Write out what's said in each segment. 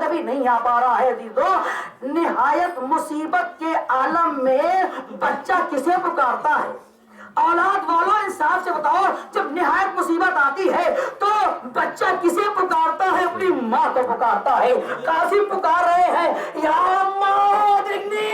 بھی نہیں آ پا رہا ہے عزیزو۔ نہایت مصیبت کے عالم میں بچہ کسے پکارتا ہے؟ اولاد والوں انصاف سے بتاؤ، جب نہایت مصیبت آتی ہے تو بچہ کسے پکارتا ہے؟ اپنی ماں کو پکارتا ہے۔ قاسم پکار رہے ہیں، یا اماں ادرکنی،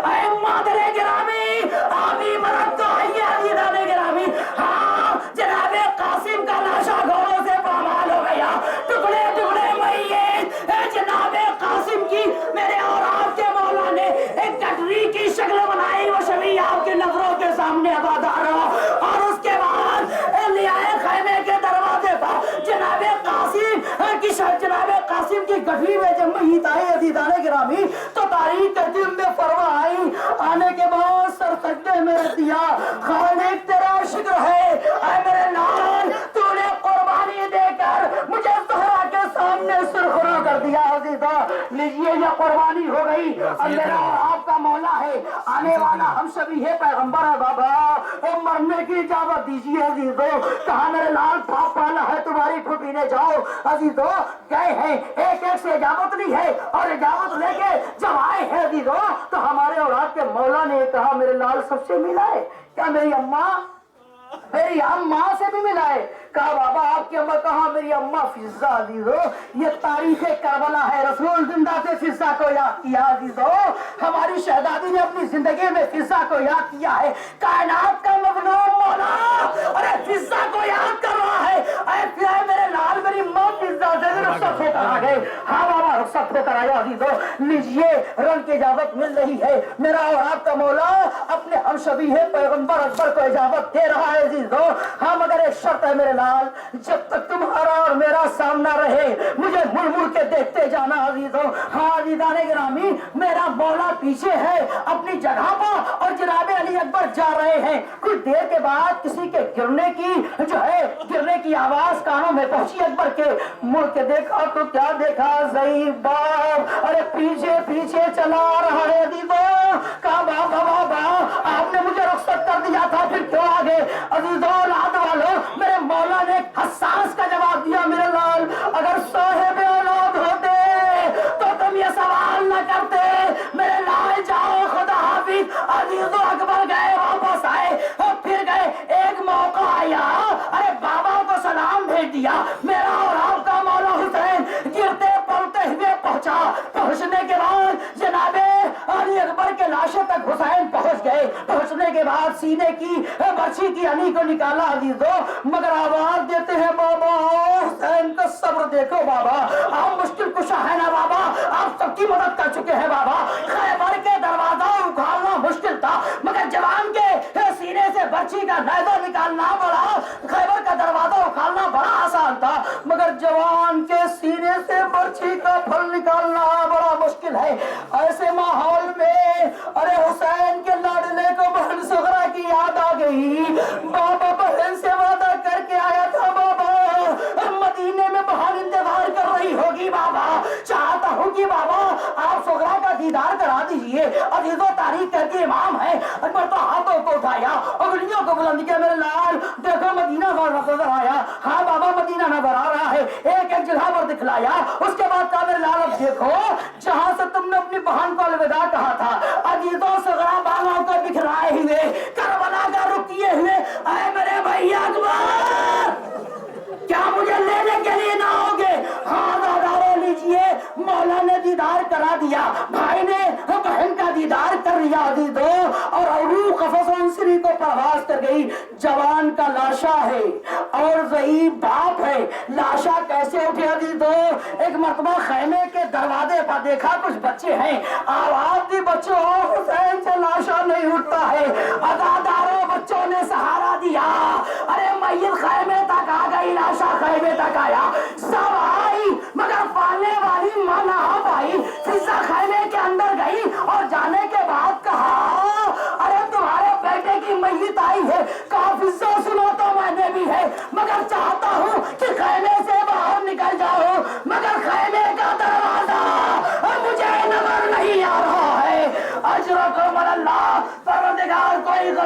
اے مادر گرامی، آبی مرد تو آئیے عزیزان گرامی۔ ہاں جناب قاسم کا لاشا گھوڑوں سے پامال ہو گیا، ٹکڑے ٹکڑے میت جناب قاسم کی میرے اور آپ کے مولا نے ایک کٹری کی شکل بنائی، وہ شبیہ آپ کی نظروں کے سامنے آبادار ہو، اور اس کے بعد لے آئے خیمے کے دروازے پر جناب قاسم کی گٹری میں جب میت آئی عزیزان گرامی تو تاریخ کے دن میں فرما آئی، آنے کے بعد سر سجدے میں رکھ دیا، خالق تیرا شکر ہے اے میرے لال، تو نے قربانی دے کر مجھے زہرا کے سامنے سرخرو کر دیا عزیزا۔ لیجیے یہ قربانی ہو گئی، اب میرا اور آپ کا مولا ہے، آنے والا ہم سبھی ہے، پیغمبر ہے بابا، مرنے کی اجازت دیجیے عزیزو۔ کہا میرے لال پاپ پالا ہے تمہاری پھوپھی نے، جاؤ عزیزو۔ گئے ہیں، ایک ایک سے اجازت لی ہے، اور اجازت لے کے جب آئے ہیں عزیزو تو ہمارے اولاد کے مولا نے کہا میرے لال سب سے ملا ہے کیا؟ میری اماں، میری اماں سے بھی ملا ہے۔ کہا بابا آپ کی اماں کہاں؟ میری اماں فضہ عزیزو۔ یہ تاریخ کربلا ہے، رسول زندہ سے فضہ کو یاد کیا عزیزو، ہماری شہزادی نے اپنی زندگی میں فضہ کو یاد کیا ہے۔ کائنات کا مظلوم مولا ارے فضہ کو یاد کر رہا ہے، اے میرے لال میری ماں فضہ سے رخصت ہو کر آ گئے۔ ہاں بابا رخصت ہو کر آیا عزیزو، لیجیے رن کی اجازت مل رہی ہے، میرا اور آپ کا مولا اپنے ہم شبیہ پیغمبر اکبر کو اجازت دے رہا ہے عزیزو۔ ہاں مگر ایک شرط ہے میرے لال، جب تک تمہارا اور میرا سامنا رہے مجھے مڑ مڑ کے دیکھتے جانا عزیزو۔ ہاں عزیزان گرامی میرا مولا پیچھے ہے اپنی جگہ پر، اور جناب علی اکبر جا رہے ہیں۔ کچھ دیر کے بعد کسی کے گرنے کی آواز کانوں میں پہنچی اکبر کے، مڑ کے دیکھا تو کیا دیکھا؟ ضعیف باپ ارے پیچھے پیچھے چلا رہا ہے عزیزو۔ کہا بابا بابا آپ نے مجھے رخصت کر دیا تھا، پھر کیوں آگے؟ عزیزو اولاد والو میرے مولا نے حساس کا جواب دیا، میرے لال اگر صاحب اولاد ہوتے تو تم یہ سوال نہ کرتے، میرے لال جاؤ خدا حافظ۔ عزیزو اکبر گئے واپس آئے، اور پھر گئے، ایک موقع آیا ارے بابا کو سلام بھیج دیا، میرا اور آپ کا مولا حسین گرتے پڑتے ہوئے پہنچنے کے بعد جناب علی اکبر کے لاشے تک حسین پہنچ گئے، پہنچنے کے بعد سینے کی برچھی کی علی کو نکالا عزیزو، مگر آواز دیتے ہیں بابا حسین کا صبر دیکھو بابا، آپ مشکل کشا ہے نا بابا، آپ سب کی مدد کر چکے ہیں بابا، خیبر کے دروازہ اکھاڑنا مشکل تھا مگر جوان کے سینے سے برچھی کا نیزہ نکالنا خیبر کا دروازہ اکھاڑنا بڑا آسان تھا، مگر جوان کے سینے سے برچھی کا پھل نکالنا بڑا مشکل ہے۔ ایسے ماحول میں ارے حسین کے لاڈلے کو بہن صغرا کی یاد آ گئی، بابا بہن سے وعدہ کر کے آیا تھا بابا مدینے میں بہن انتظار کر رہی ہوگی، بابا چاہتا ہوں کہ بابا آپ صغرا کا دیدار کرا دیجئے۔ عزیزو تاریخ کہتی امام ہے، اکبر تو ہاتھوں کو اٹھایا، انگلیوں کو بلند کیا، میرے لال دیکھو مدینہ نظر آیا؟ ہاں بابا مدینہ نظر آ رہا ہے، ایک ایک جگہ پر دکھلایا، اس کے بعد کہا میرے لال اب دیکھو جہاں سے تم نے اپنی بہن کو الوداع کہا تھا، عزیزوں صغرا بالوں کو بکھرائے ہوئے کربلا کا رخ کیے ہوئے، اے میرے بھیا اکبر کیا مجھے لینے کے لیے نہ ہوگے؟ ہاں دادارو لیجئے، مولا نے دیدار کرا دیا، بھائی نے بہن کا دیدار کر لیا عزیزو، اور عروق قفص انصری کو پرواز کر گئی۔ جوان کا لاشا ہے اور ضعیف باپ ہے، لاشا کیسے اٹھے عزیزو؟ ایک مرتبہ خیمے کے دروازے پر دیکھا کچھ بچے ہیں، آواز دی بچوں حسین سے لاشا نہیں اٹھتا ہے، ادادارو بچوں نے سہارا دیا، ارے میت خیمے تک آ گئی، لاشا خیمے تک آیا، سب آئی مگر پالنے والی ماں نہ آ پائی، فضہ خیمے کے اندر گئی اور جانے کے بعد کہا ارے تمہارے بیٹے کی میت آئی ہے، کہا فضہ سنو تو میں نے بھی ہے مگر چاہتا ہوں کہ خیمے سے باہر نکل جاؤ، مگر خیمے کا دروازہ مجھے نظر نہیں آ رہا ہے۔ اجرکم اللہ، پروردگار کوئی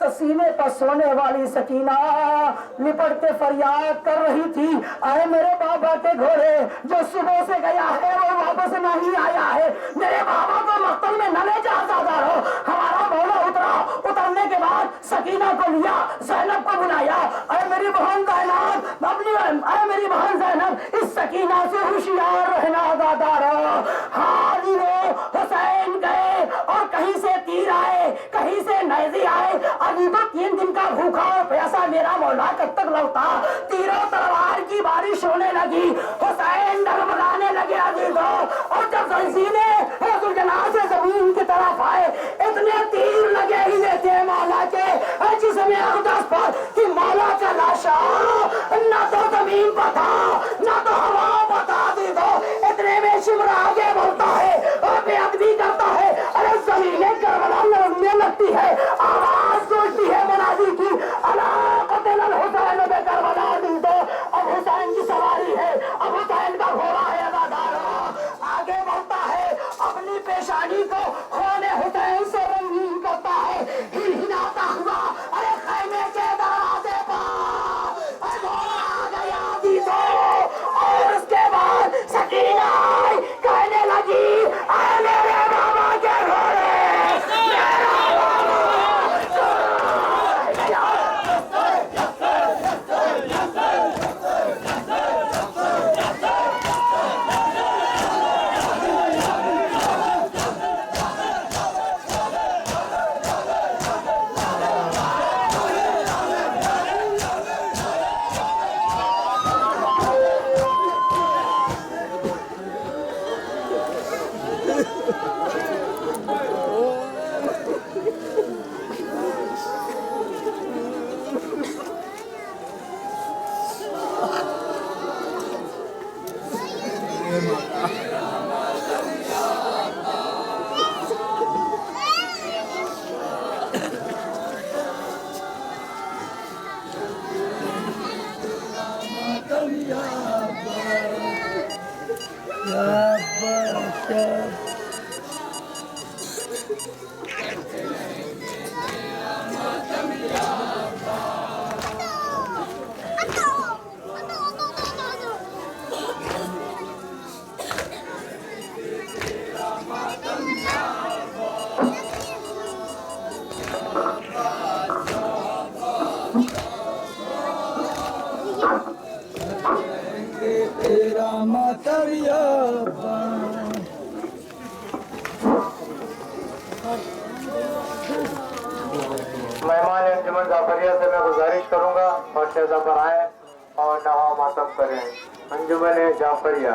تو سینے پر سونے والی سکینہ لپٹ کے فریاد کر رہی تھی، اے میرے بابا کے گھوڑے جو صبح سے گیا ہے وہ واپس نہیں آیا ہے، میرے بابا کو مقتل میں نہ لے جا سادارو۔ ہمارا مولا اترا، اترنے کے بعد سکینہ کو لیا، زینب کو بلایا، اے میری بہن زینب، اے میری بہن زینب، اس سکینہ سے ہوشیار رہنا دادارو۔ حالی وہ حسین گئے اور کہیں سے تیر آئے، کہیں سے نیزے آئے، ابھی تو 3 دن کا بھوکا اور پیاسا میرا مولا کب تک لوٹا؟ تیروں تلوار کی بارش ہونے لگی، حسین ڈگمگانے لگے عزیزوں، اور جب زنجیرے حضور جناح سے زمین کی طرف آئے، اتنے تیر لگے ہی تھے مولا کے جسم اقدس پر کہ مولا کا لاشا نہ تو زمین پر تھا نہ تو ہوا پر تھا عزیزوں۔ اتنے میں شمر آگے بڑھتا ہے اور بے ادبی کرتا ہے، ارے زمین کربلا لرزنے لگتی ہے، آواز گونجتی ہے منادی کی، الا قتل الحسین بے کربلا عزیزوں۔ اب حسین کی سواری ہے، اب حسین کا گھوڑا ہے، ادادارو آگے بڑھتا ہے، اپنی پیشانی کو خون حسین سے رنگین کرتا ہے، ہناتا ہوا ارے خیمے کے دروازے پر گھوڑا آ گیا عزیزوں۔ اور اس کے بعد سکینہ آئی، کہنے لگی اے میرے بابا کے گھوڑے، میرا مہمان انجمن جعفریہ سے میں گزارش کروں گا اور شہزہ پر آئیں اور نوا ماتم کریں۔ انجمن جعفریہ